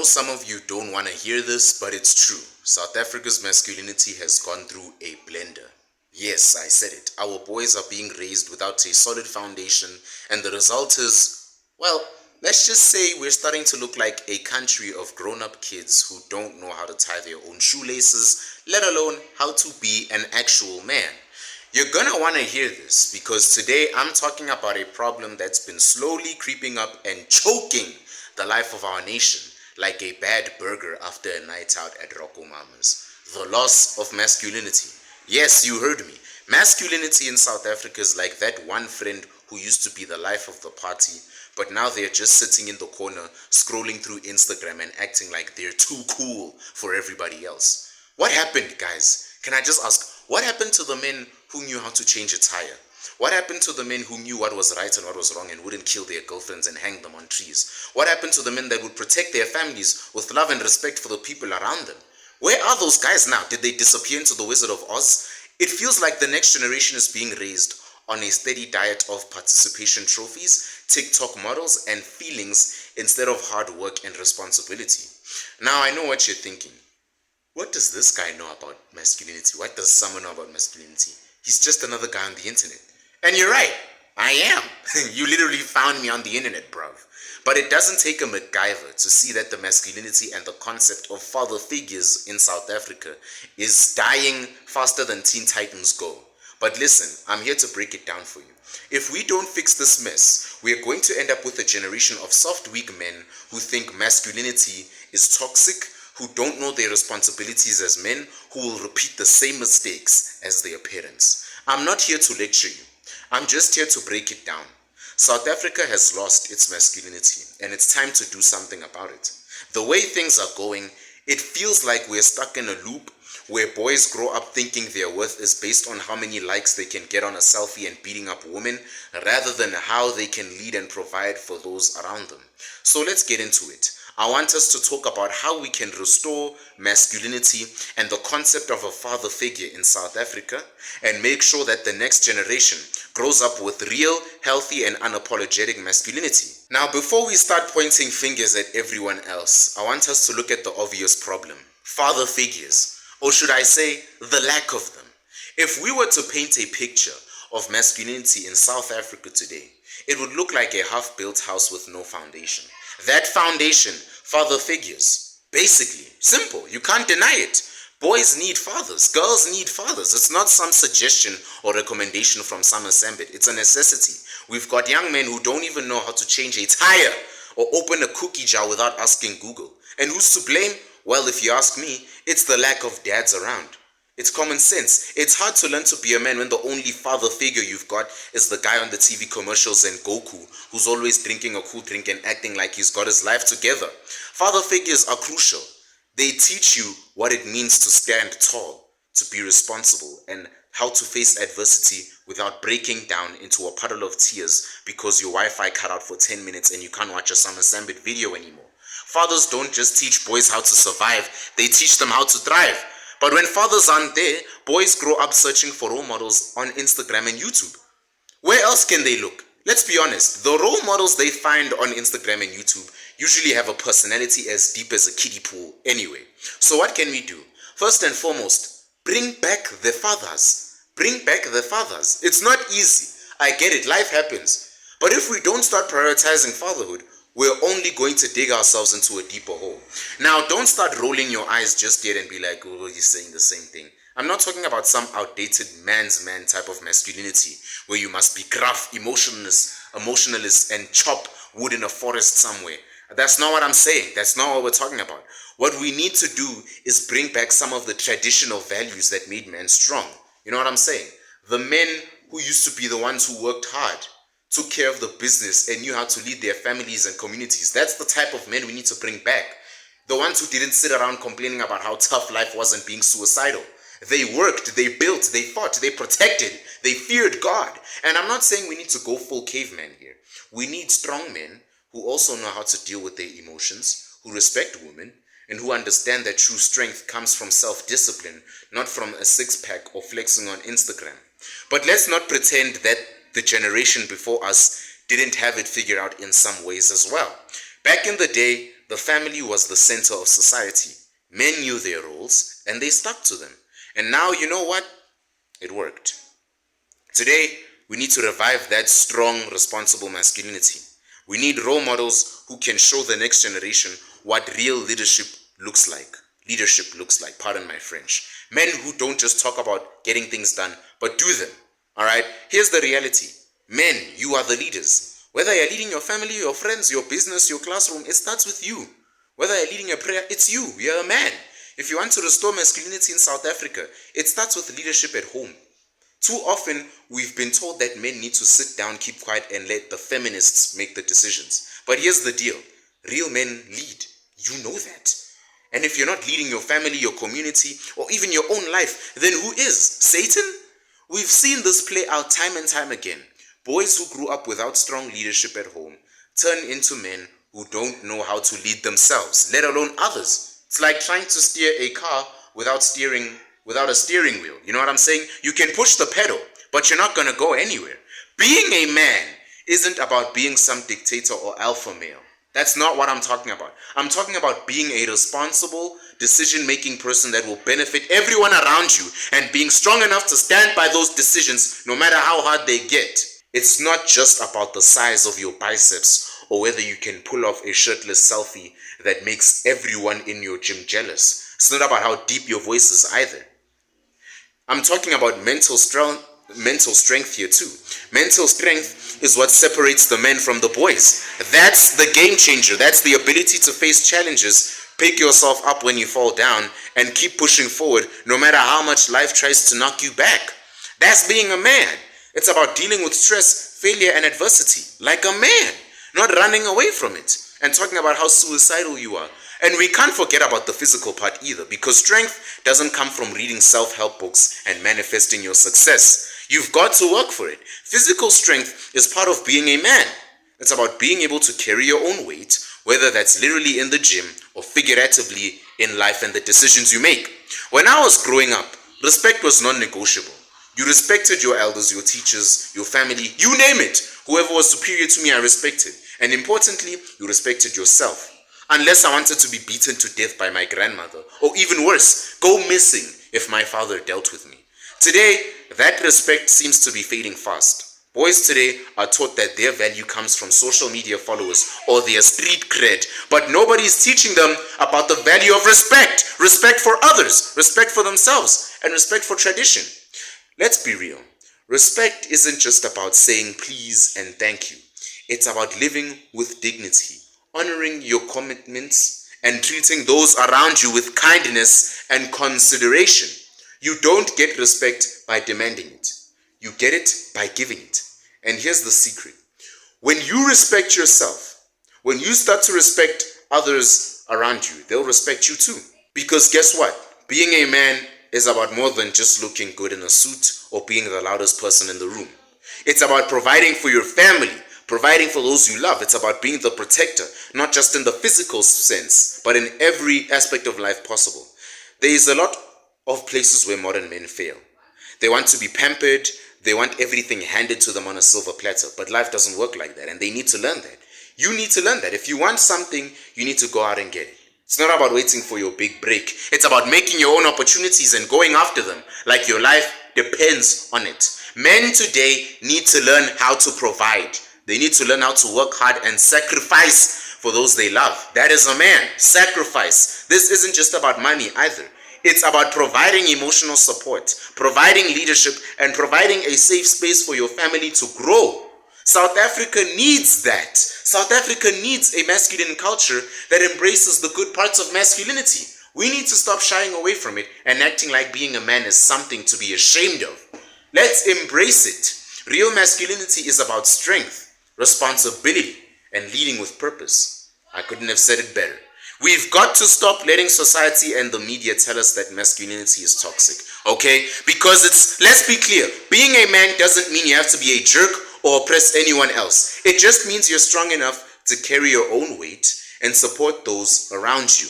some of you don't want to hear this, but it's true. South Africa's masculinity has gone through a blender. Yes, I said it. Our boys are being raised without a solid foundation, and the result is, well, let's just say we're starting to look like a country of grown-up kids who don't know how to tie their own shoelaces, let alone how to be an actual man. You're gonna want to hear this because today I'm talking about a problem that's been slowly creeping up and choking the life of our nation like a bad burger after a night out at Rocco Mama's. The loss of masculinity. Yes, you heard me. Masculinity in South Africa is like that one friend who used to be the life of the party, but now they're just sitting in the corner scrolling through Instagram and acting like they're too cool for everybody else. What happened, guys? Can I just ask, what happened to the men who knew how to change a tire? What happened to the men who knew what was right and what was wrong and wouldn't kill their girlfriends and hang them on trees? What happened to the men that would protect their families with love and respect for the people around them? Where are those guys now? Did they disappear into the Wizard of Oz? It feels like the next generation is being raised on a steady diet of participation trophies, TikTok models, and feelings instead of hard work and responsibility. Now I know what you're thinking. What does this guy know about masculinity? What does someone know about masculinity? He's just another guy on the internet. And you're right, I am. You literally found me on the internet, bruv. But it doesn't take a MacGyver to see that the masculinity and the concept of father figures in South Africa is dying faster than Teen Titans Go. But listen, I'm here to break it down for you. If we don't fix this mess, we are going to end up with a generation of soft, weak men who think masculinity is toxic, who don't know their responsibilities as men, who will repeat the same mistakes as their parents. I'm not here to lecture you. I'm just here to break it down. South Africa has lost its masculinity, and it's time to do something about it. The way things are going, it feels like we're stuck in a loop where boys grow up thinking their worth is based on how many likes they can get on a selfie and beating up women, rather than how they can lead and provide for those around them. So let's get into it. I want us to talk about how we can restore masculinity and the concept of a father figure in South Africa, and make sure that the next generation grows up with real, healthy, and unapologetic masculinity. Now, before we start pointing fingers at everyone else, I want us to look at the obvious problem. Father figures, or should I say, the lack of them. If we were to paint a picture of masculinity in South Africa today, it would look like a half-built house with no foundation. That foundation, father figures. Basically, simple, you can't deny it. Boys need fathers, girls need fathers. It's not some suggestion or recommendation from Summer Sambit, it's a necessity. We've got young men who don't even know how to change a tire or open a cookie jar without asking Google. And who's to blame? Well, if you ask me, it's the lack of dads around. It's common sense. It's hard to learn to be a man when the only father figure you've got is the guy on the TV commercials and Goku, who's always drinking a cool drink and acting like he's got his life together. Father figures are crucial. They teach you what it means to stand tall, to be responsible, and how to face adversity without breaking down into a puddle of tears because your Wi-Fi cut out for 10 minutes and you can't watch a Summer Sambit video anymore. Fathers don't just teach boys how to survive, they teach them how to thrive. But when fathers aren't there, boys grow up searching for role models on Instagram and YouTube. Where else can they look? Let's be honest, the role models they find on Instagram and YouTube usually have a personality as deep as a kiddie pool anyway. So what can we do? First and foremost, bring back the fathers. Bring back the fathers. It's not easy. I get it, life happens. But if we don't start prioritizing fatherhood, we're only going to dig ourselves into a deeper hole. Now, don't start rolling your eyes just yet and be like, oh, he's saying the same thing. I'm not talking about some outdated man's man type of masculinity where you must be gruff, emotionalist, and chop wood in a forest somewhere. That's not what I'm saying. That's not what we're talking about. What we need to do is bring back some of the traditional values that made men strong. You know what I'm saying? The men who used to be the ones who worked hard, took care of the business, and knew how to lead their families and communities. That's the type of men we need to bring back. The ones who didn't sit around complaining about how tough life was and being suicidal. They worked, they built, they fought, they protected, they feared God. And I'm not saying we need to go full caveman here. We need strong men who also know how to deal with their emotions, who respect women, and who understand that true strength comes from self-discipline, not from a six-pack or flexing on Instagram. But let's not pretend that the generation before us didn't have it figured out in some ways as well. Back in the day, the family was the center of society. Men knew their roles and they stuck to them. And now, you know what? It worked. Today, we need to revive that strong, responsible masculinity. We need role models who can show the next generation what real leadership looks like. Pardon my French. Men who don't just talk about getting things done, but do them. Alright? Here's the reality. Men, you are the leaders. Whether you're leading your family, your friends, your business, your classroom, it starts with you. Whether you're leading a prayer, it's you. You're a man. If you want to restore masculinity in South Africa, it starts with leadership at home. Too often, we've been told that men need to sit down, keep quiet, and let the feminists make the decisions. But here's the deal. Real men lead. You know that. And if you're not leading your family, your community, or even your own life, then who is? Satan? We've seen this play out time and time again. Boys who grew up without strong leadership at home turn into men who don't know how to lead themselves, let alone others. It's like trying to steer a car without a steering wheel. You know what I'm saying? You can push the pedal, but you're not going to go anywhere. Being a man isn't about being some dictator or alpha male. That's not what I'm talking about. I'm talking about being a responsible, decision-making person that will benefit everyone around you and being strong enough to stand by those decisions no matter how hard they get. It's not just about the size of your biceps or whether you can pull off a shirtless selfie that makes everyone in your gym jealous. It's not about how deep your voice is either. I'm talking about mental strength here too. Mental strength is what separates the men from the boys. That's the game changer. That's the ability to face challenges, pick yourself up when you fall down, and keep pushing forward no matter how much life tries to knock you back. That's being a man. It's about dealing with stress, failure, and adversity like a man, not running away from it and talking about how suicidal you are. And we can't forget about the physical part either, because strength doesn't come from reading self-help books and manifesting your success. You've got to work for it. Physical strength is part of being a man. It's about being able to carry your own weight, whether that's literally in the gym or figuratively in life and the decisions you make. When I was growing up, respect was non-negotiable. You respected your elders, your teachers, your family, you name it. Whoever was superior to me, I respected. And importantly, you respected yourself. Unless I wanted to be beaten to death by my grandmother, or even worse, go missing if my father dealt with me. Today, that respect seems to be fading fast. Boys today are taught that their value comes from social media followers or their street cred, but nobody is teaching them about the value of respect. Respect for others, respect for themselves, and respect for tradition. Let's be real. Respect isn't just about saying please and thank you. It's about living with dignity, honoring your commitments, and treating those around you with kindness and consideration. You don't get respect by demanding it. You get it by giving it. And here's the secret. When you respect yourself, when you start to respect others around you, they'll respect you too. Because guess what? Being a man is about more than just looking good in a suit or being the loudest person in the room. It's about providing for your family, providing for those you love. It's about being the protector, not just in the physical sense, but in every aspect of life possible. There is a lot of places where modern men fail. They want to be pampered, they want everything handed to them on a silver platter, but life doesn't work like that, and they need to learn that. You need to learn that. If you want something, you need to go out and get it. It's not about waiting for your big break. It's about making your own opportunities and going after them like your life depends on it. Men today need to learn how to provide. They need to learn how to work hard and sacrifice for those they love. That is a man. Sacrifice. This isn't just about money either. It's about providing emotional support, providing leadership, and providing a safe space for your family to grow. South Africa needs that. South Africa needs a masculine culture that embraces the good parts of masculinity. We need to stop shying away from it and acting like being a man is something to be ashamed of. Let's embrace it. Real masculinity is about strength, responsibility, and leading with purpose. I couldn't have said it better. We've got to stop letting society and the media tell us that masculinity is toxic, okay? Because let's be clear, being a man doesn't mean you have to be a jerk or oppress anyone else. It just means you're strong enough to carry your own weight and support those around you.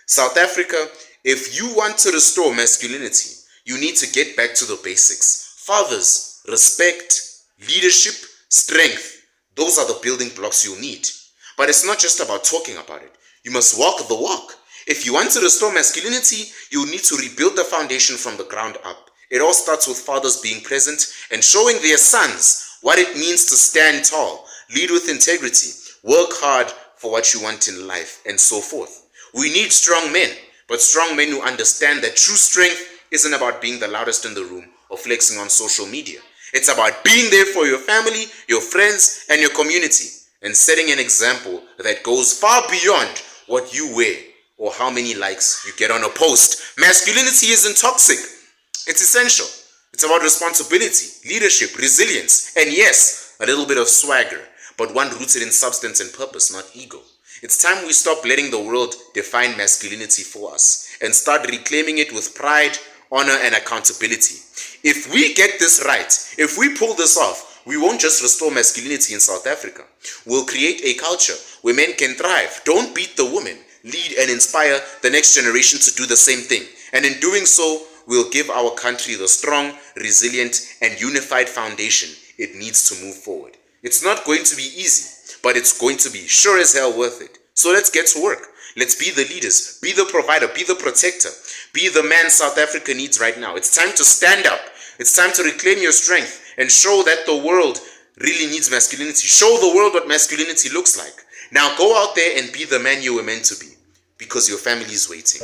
South Africa, if you want to restore masculinity, you need to get back to the basics. Fathers, respect, leadership, strength. Those are the building blocks you need. But it's not just about talking about it. You must walk the walk. If you want to restore masculinity, you need to rebuild the foundation from the ground up. It all starts with fathers being present and showing their sons what it means to stand tall, lead with integrity, work hard for what you want in life, and so forth. We need strong men, but strong men who understand that true strength isn't about being the loudest in the room or flexing on social media. It's about being there for your family, your friends, and your community, and setting an example that goes far beyond what you wear or how many likes you get on a post. Masculinity isn't toxic. It's essential. It's about responsibility, leadership, resilience, and yes, a little bit of swagger, but one rooted in substance and purpose, not ego. It's time we stop letting the world define masculinity for us and start reclaiming it with pride, honor, and accountability. If we get this right, if we pull this off, we won't just restore masculinity in South Africa. We'll create a culture where men can thrive, don't beat the women, lead and inspire the next generation to do the same thing. And in doing so, we'll give our country the strong, resilient, and unified foundation it needs to move forward. It's not going to be easy, but it's going to be sure as hell worth it. So let's get to work. Let's be the leaders, be the provider, be the protector, be the man South Africa needs right now. It's time to stand up. It's time to reclaim your strength and show that the world really needs masculinity. Show the world what masculinity looks like. Now go out there and be the man you were meant to be, because your family is waiting.